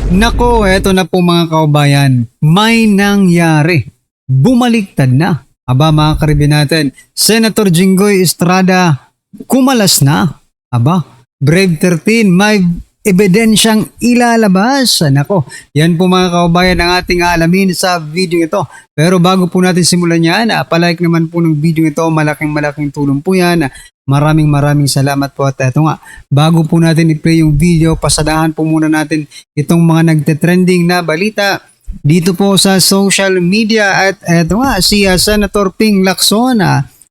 Nako, eto na po mga kaubayan. May nangyari. Bumaliktad na. Aba mga karibin natin, Senator Jinggoy Estrada kumalas na. Aba, Brave 13, may ebidensyang ilalabas. Nako, yan po mga kaubayan ang ating alamin sa video ito. Pero bago po natin simulan yan, palike naman po ng video ito. Malaking tulong po yan. Maraming salamat po at eto nga, bago po natin i-play yung video, pasadahan po muna natin itong mga nagte-trending na balita dito po sa social media at eto nga, si Senator Ping Lacson,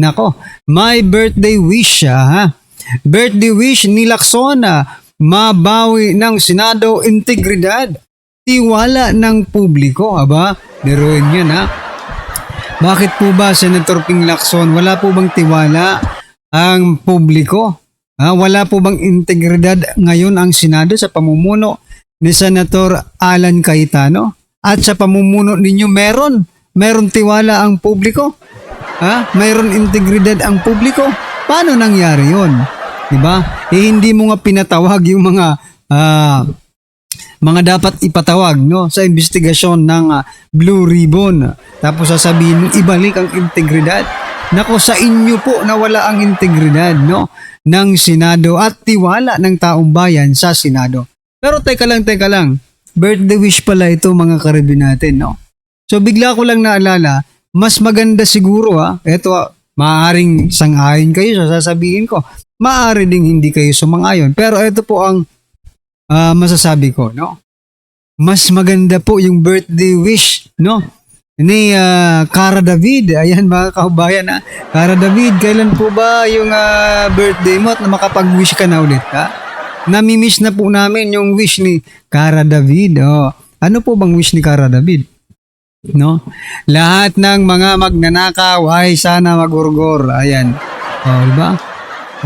nako, may birthday wish Birthday wish ni Lacson, mabawi ng Senado integridad, tiwala ng publiko. Aba, diruin yan Bakit po ba Senator Ping Lacson, wala po bang tiwala ang publiko? Wala po bang integridad ngayon ang Senado sa pamumuno ni Senator Alan Cayetano? At sa pamumuno ninyo meron tiwala ang publiko? Mayroon integridad ang publiko? Paano nangyari yon? Diba? Hindi mo nga pinatawag yung mga dapat ipatawag sa investigasyon ng Blue Ribbon. Tapos sasabihin mo ibalik ang integridad. Nako, sa inyo po nawala ang integridad ng Senado at tiwala ng taong bayan sa Senado. Pero teka lang. Birthday wish pala ito mga karibin natin. So bigla ko lang naalala, mas maganda siguro ito maaaring sang-ayon kayo sa sasabihin ko. Maaari ding hindi kayo sumang-ayon. Pero ito po ang masasabi ko. Mas maganda po yung birthday wish ni Cara David. Ayan mga kaubayan Cara David, kailan po ba yung birthday mo at makapag-wish ka na ulit Namimiss na po namin yung wish ni Cara David. Ano po bang wish ni Cara David? Lahat ng mga magnanakaw ay sana magurgor. Ayan. Diba?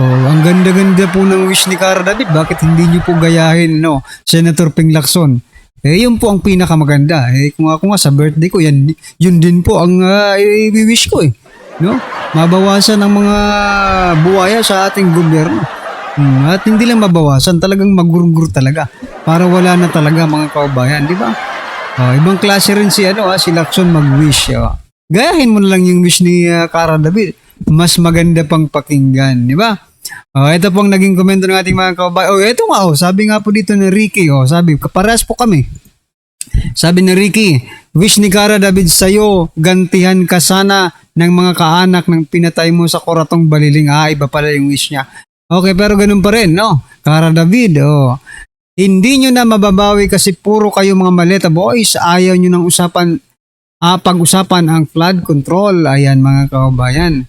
Ang ganda-ganda po ng wish ni Cara David. Bakit hindi niyo po gayahin Senator Ping Lacson? Yun po ang pinakamaganda. Kung ako nga sa birthday ko, yun din po ang i-wish ko Mabawasan ang mga buwaya sa ating gobyerno. At hindi lang mabawasan, talagang magurgur talaga. Para wala na talaga mga kaubayan, di ba? Ibang klase rin si Lacson mag-wish. Gayahin mo na lang yung wish ni Cara David. Mas maganda pang pakinggan, di ba? Ito pong naging komento ng ating mga kaubayan. Ito nga sabi nga po dito ni Ricky. Sabi, kapares po kami. Sabi ni Ricky, wish ni Cara David sa'yo, gantihan ka sana ng mga kaanak ng pinatay mo sa Coratong Baliling. Iba pala yung wish niya. Okay, pero ganun pa rin, Cara David, hindi nyo na mababawi kasi puro kayo mga maleta boys. Ayaw nyo ng pag-usapan ang flood control. Ayan mga kaubayan.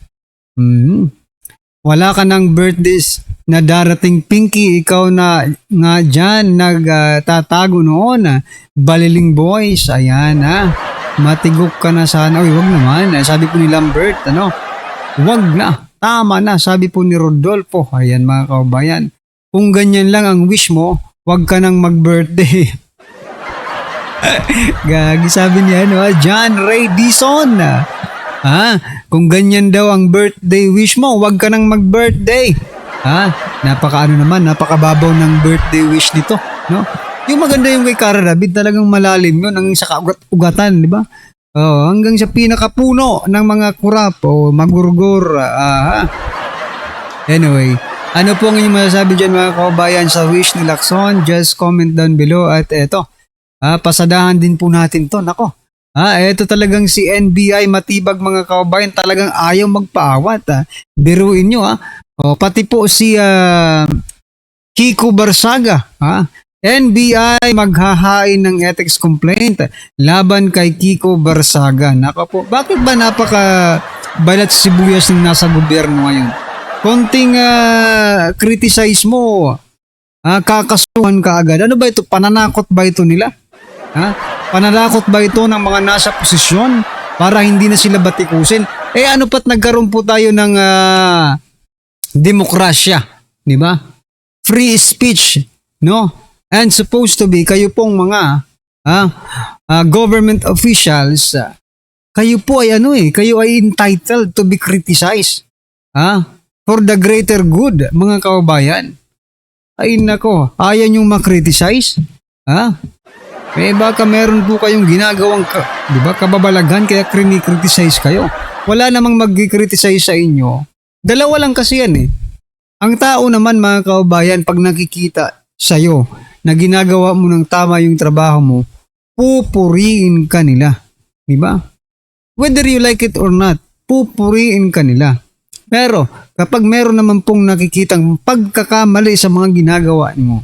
Wala ka ng birthdays na darating, Pinky. Ikaw na nga dyan nagtatago noon. Baliling boys. Ayan matigok ka na sana. Wag naman. Sabi po ni Lambert, wag na. Tama na. Sabi po ni Rodolfo. Ayan mga kaubayan. Kung ganyan lang ang wish mo, wag ka nang mag-birthday. Gagi, sabi niya John Ray Dison. Kung ganyan daw ang birthday wish mo, wag ka nang mag-birthday. Napakababaw ng birthday wish nito, Yung maganda yung kay Cara David, talagang malalim yun, hanggang sa ugatan, di ba? Hanggang sa pinakapuno ng mga kurap o magurgur. Anyway, ano po ang inyong masasabi dyan mga kaubayan sa wish ni Lacson? Just comment down below at eto, pasadahan din po natin to, nako. Ito talagang si NBI matibag mga kaubayan, talagang ayaw magpaawat. Biruin nyo pati po si Kiko Barsaga. NBI maghahain ng ethics complaint laban kay Kiko Barsaga. Nako po, bakit ba balat sibuyas ng nasa gobyerno ngayon? Konting criticize mo, kakasuhan ka agad. Ano ba ito? Pananakot ba ito nila? Pananakot ba ito ng mga nasa posisyon para hindi na sila batikusin? Ano pat nagkaroon po tayo ng demokrasya, di ba? Free speech, And supposed to be, kayo pong mga government officials, kayo po ay kayo ay entitled to be criticized. For the greater good, mga kaubayan. Ay nako, ayaw niyong makriticize? Baka meron po kayong ginagawang, di ba, kababalaghan kaya criticize kayo. Wala namang mag-criticize sa inyo. Dalawa lang kasi yan eh. Ang tao naman mga kaubayan, pag nakikita sa'yo na ginagawa mo ng tama yung trabaho mo, pupuriin ka nila. Di ba? Whether you like it or not, pupuriin ka nila. Pero kapag meron naman pong nakikitang pagkakamali sa mga ginagawa mo,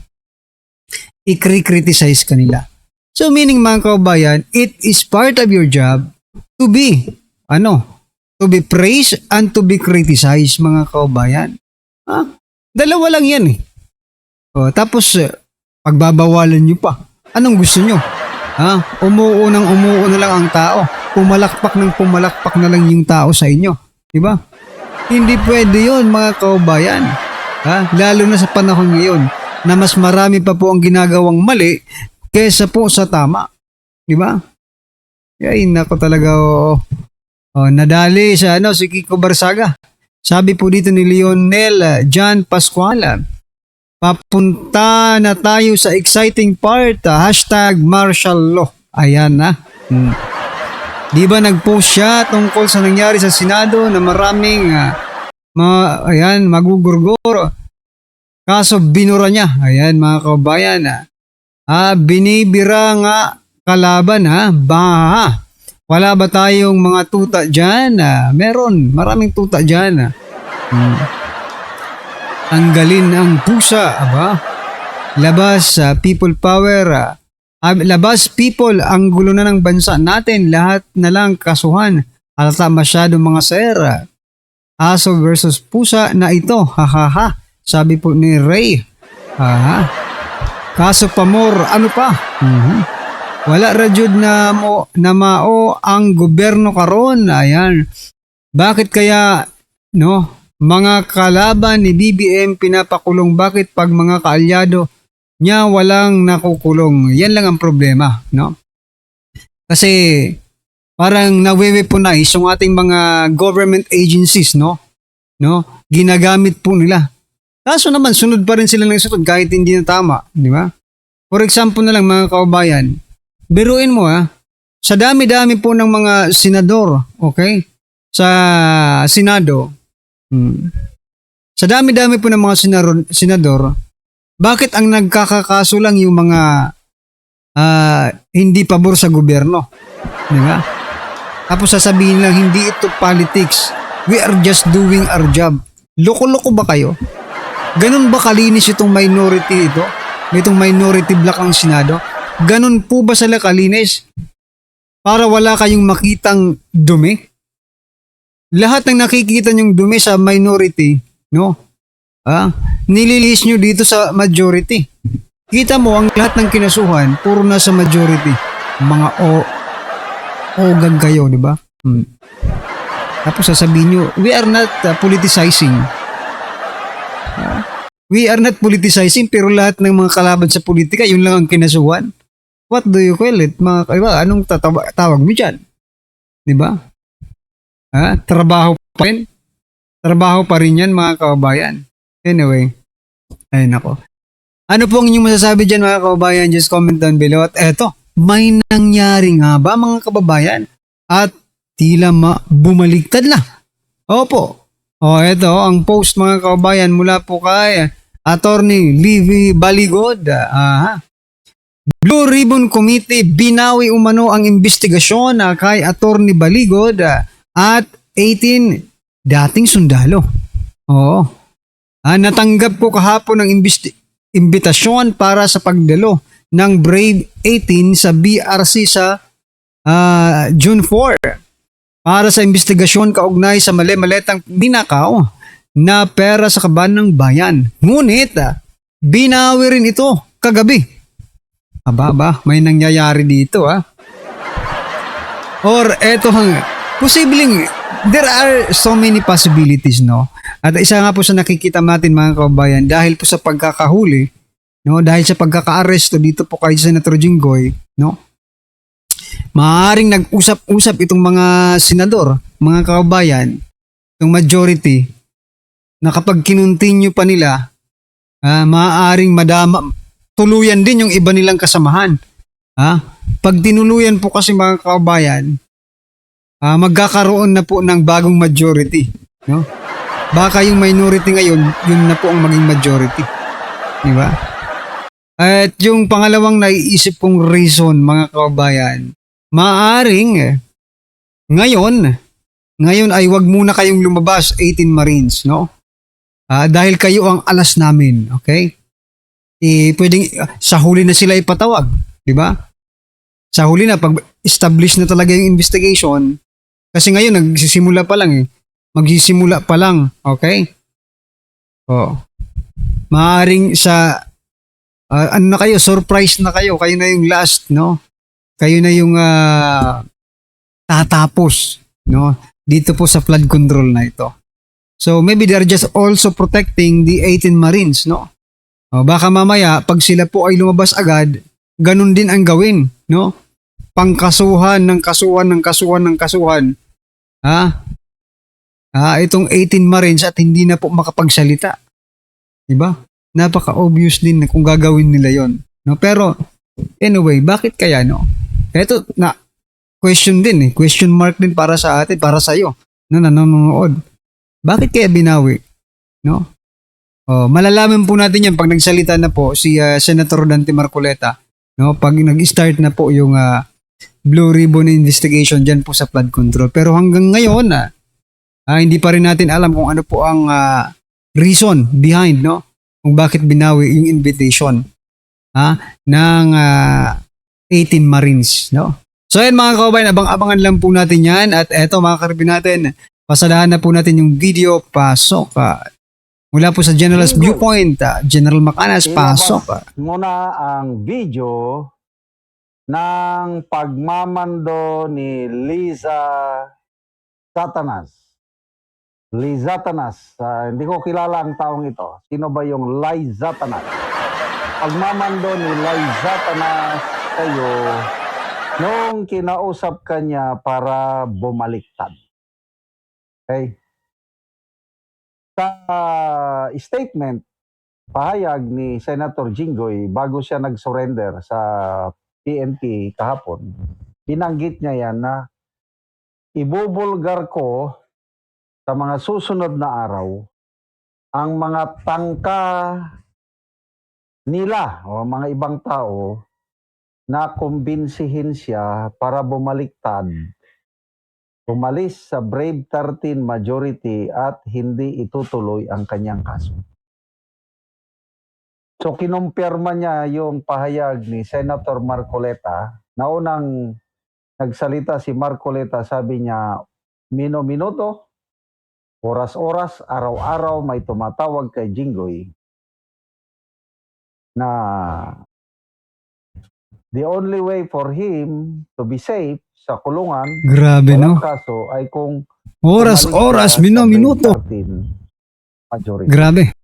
i-criticize ka nila. So meaning mga kaubayan, it is part of your job to be, to be praised and to be criticized mga kaubayan. Dalawa lang yan eh. Tapos, pagbabawalan nyo pa. Anong gusto nyo? Umuo na lang ang tao. Pumalakpak na lang yung tao sa inyo. Diba? Hindi pwede yun mga kaubayan. Lalo na sa panahon ngayon na mas marami pa po ang ginagawang mali kesa po sa tama. Diba? Ay, nako talaga. Nadali sa si Kiko Barsaga. Sabi po dito ni Lionel John Pascuala, papunta na tayo sa exciting part, #martial law. Ayan na. Di ba nag-post siya tungkol sa nangyari sa Senado na maraming magugurgor. Kaso binura niya. Ayan mga kabayan. Binibira nga kalaban baha. Wala ba tayong mga tuta dyan? Meron. Maraming tuta dyan. Tanggalin ang pusa. Labas people power. Labas people, ang gulo na ng bansa natin. Lahat na lang kasuhan. Alata masyado mga sir. Aso versus pusa na ito. Hahaha. Sabi po ni Ray. Kaso pa more. Ano pa? Wala rajud na mao ang gobyerno karon. Ayan. Bakit kaya mga kalaban ni BBM pinapakulong? Bakit pag mga kaalyado niya walang nakukulong? Yan lang ang problema, Kasi parang nawe-weaponize yung ating mga government agencies, Ginagamit po nila. Kaso naman sunod pa rin sila ng sunod kahit hindi na tama, di ba? For example na lang mga kaubayan, biruin mo sa dami-dami po ng mga senador, okay? Sa Senado. Sa dami-dami po ng mga senador, bakit ang nagkakakaso lang yung mga hindi pabor sa gobyerno? Di ba? Tapos sasabihin lang, hindi ito politics. We are just doing our job. Loko-loko ba kayo? Ganun ba kalinis itong minority ito? Itong minority block ang Senado? Ganun po ba sila kalinis? Para wala kayong makitang dumi? Lahat ng nakikita nyong dumi sa minority, nililis nyo dito sa majority. Kita mo, ang lahat ng kinasuhan, puro na sa majority. Mga ogag kayo, di ba? Tapos sasabihin nyo, we are not politicizing. We are not politicizing, pero lahat ng mga kalaban sa politika, yun lang ang kinasuhan. What do you call it? Mga kaiba, anong tawag mo dyan? Di ba? Trabaho pa rin. Trabaho pa rin yan mga kababayan. Anyway, ay nako. Ano po ang inyong masasabi dyan mga kababayan? Just comment down below. At eto, may nangyari nga ba mga kababayan? At tila bumaligtad na. Opo. Eto, ang post mga kababayan mula po kay Attorney Livy Baligod. Blue Ribbon Committee binawi umano ang investigasyon kay Attorney Baligod at 18 dating sundalo. Natanggap po kahapon ng imbitasyon para sa pagdalo ng Brave 18 sa BRC sa June 4 para sa investigasyon kaugnay sa mali-maletang binakaw na pera sa kaban ng bayan. Ngunit binawi rin ito kagabi. May nangyayari dito Or eto posibleng there are so many possibilities, At isa nga po sa nakikita natin mga kababayan dahil po sa pagkakahuli, dahil sa pagkaka-aresto dito po kay Senator Jinggoy, maaaring nag-usap-usap itong mga senador, mga kababayan, itong majority, na kapag kinontinue pa nila, maaaring tuluyan din yung iba nilang kasamahan. Pag tinuluyan po kasi mga kabayan, magkakaroon na po ng bagong majority, no? Baka yung minority ngayon, yun na po ang maging majority. Di ba? At yung pangalawang naiisip kong reason, mga kabayan, maaring ngayon ay wag muna kayong lumabas, 18 Marines, no? Dahil kayo ang alas namin, okay? Pwedeng sa huli na sila ipatawag, di ba? Sa huli na, pag establish na talaga yung investigation, kasi ngayon nagsisimula pa lang magsisimula pa lang, okay? Maaring sa, ano na kayo, surprise na kayo na yung last, no? Kayo na yung tatapos, no? Dito po sa flood control na ito. So maybe they're just also protecting the 18 Marines, no? Baka mamaya, pag sila po ay lumabas agad, ganun din ang gawin, no? Pangkasuhan ng kasuhan. Itong 18 Marines at hindi na po makapagsalita. Diba? Napaka-obvious din na kung gagawin nila yon, no? Pero, anyway, bakit kaya, no? Ito, question din question mark din para sa atin, para sa'yo, na nanonood. Bakit kaya binawi? No? Malalaman po natin yan pag nagsalita na po si Senator Dante Marcoleta, no? Pag nag-start na po yung Blue Ribbon investigation dyan po sa flood control. Pero hanggang ngayon, hindi pa rin natin alam kung ano po ang reason behind, no? Kung bakit binawi yung invitation ng 18 Marines, no? So yan mga kababayan, abang-abangan lang po natin yan. At eto mga karibin natin, pasadahan na po natin yung video. Pasok. Mula po sa General's Viewpoint, General Macanas, pasok. Muna ang video ng pagmamando ni Liza Satanas. Liza Satanas. Hindi ko kilala ang taong ito. Sino ba yung Liza Satanas? Pagmamando ni Liza Satanas kayo nung kinausap kanya para bumaliktad. Okay? Sa statement, pahayag ni Senator Jinggoy bago siya nag-surrender sa PNP kahapon, binanggit niya yan na ibubulgar ko sa mga susunod na araw ang mga tangka nila o mga ibang tao na kumbinsihin siya para bumaliktad, umalis sa Brave 13 majority at hindi itutuloy ang kanyang kaso. So kinumpirma niya yung pahayag ni Senator Marcoleta. Naunang nagsalita si Marcoleta, sabi niya, minuto, oras-oras, araw-araw may tumatawag kay Jinggoy na the only way for him to be safe sa kulungan, grabe, no? Kaso ay kung oras, minuto. Grabe.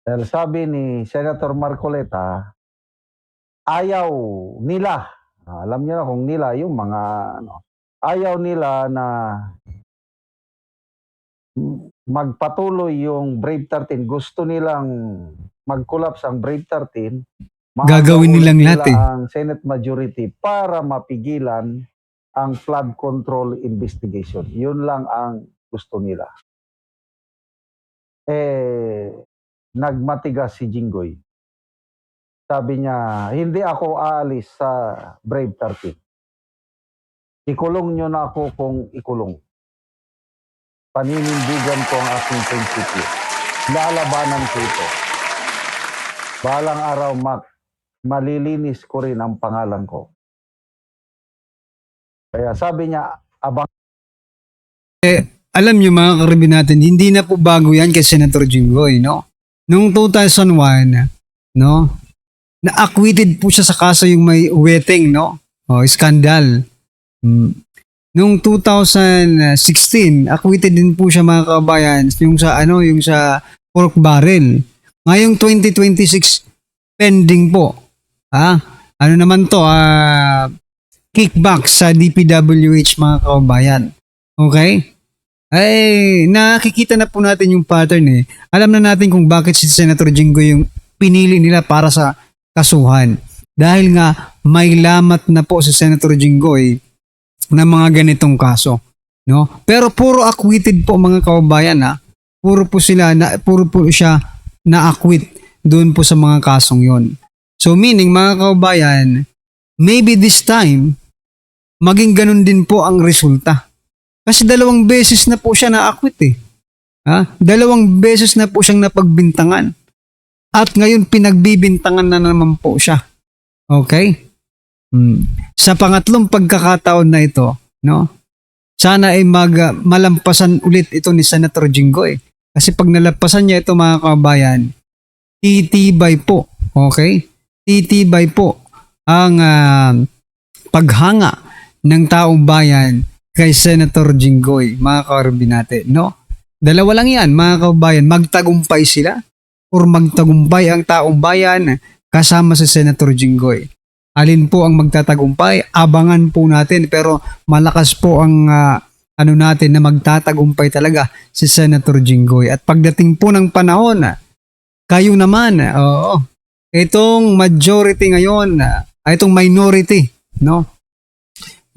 Dahil sabi ni Senator Marcoleta, ayaw nila, alam niyo na kung nila, yung mga, ayaw nila na magpatuloy yung Brave 13. Gusto nilang mag-collapse ang Brave 13. Gagawin nilang lahat ang Senate majority para mapigilan ang flood control investigation. Yun lang ang gusto nila. Nagmatigas si Jinggoy. Sabi niya, hindi ako aalis sa Brave 13. Ikulong nyo na ako kung ikulong. Paninindigan ko ang aking prinsipyo. Lalabanan ko ito. Balang araw, malilinis ko rin ang pangalan ko. Kaya sabi niya, alam niyo mga karibin natin, hindi na po bago yan kay Senator Jinggoy, no? Noong 2001, no? Na-acquitted po siya sa kaso yung may wetting, no? Skandal. Noong 2016, acquitted din po siya mga kabayan yung sa pork barrel. Ngayong 2026, pending po. Ano naman to? Kickback sa DPWH mga kabayan. Okay? Ay, nakikita na po natin yung pattern Alam na natin kung bakit si Senator Jinggoy yung pinili nila para sa kasuhan. dahil nga may lamat na po si Senator Jinggoy na mga ganitong kaso, no? Pero puro acquitted po mga kababayan, ha. Puro po siya na-acquit doon po sa mga kasong 'yon. So meaning mga kababayan, maybe this time maging ganun din po ang resulta. Kasi 2 beses na po siya na-acquit eh. Ha? 2 beses na po siyang napagbintangan. At ngayon pinagbibintangan na naman po siya. Okay? Sa pangatlong pagkakataon na ito, no? Sana ay malampasan ulit ito ni Senator Jinggoy. Kasi pag nalampasan niya ito mga kababayan, titibay po, okay? Titibay po ang paghanga ng taong bayan kay Senator Jinggoy, mga kaarbinate, no? 2 lang yan, mga kababayan, magtagumpay sila or magtagumpay ang taong bayan kasama si Senator Jinggoy. Alin po ang magtatagumpay? Abangan po natin, pero malakas po ang natin na magtatagumpay talaga si Senator Jinggoy. At pagdating po ng panahon, kayo naman, itong majority ngayon, itong minority, no?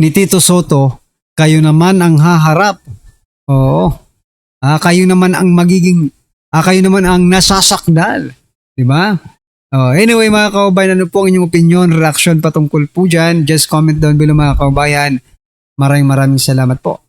Ni Tito Soto, kayo naman ang haharap. Kayo naman ang kayo naman ang nasasakdal. Diba? Anyway mga kababayan, ano po ang inyong opinion, reaction patungkol po dyan? Just comment down below mga kababayan. Maraming salamat po.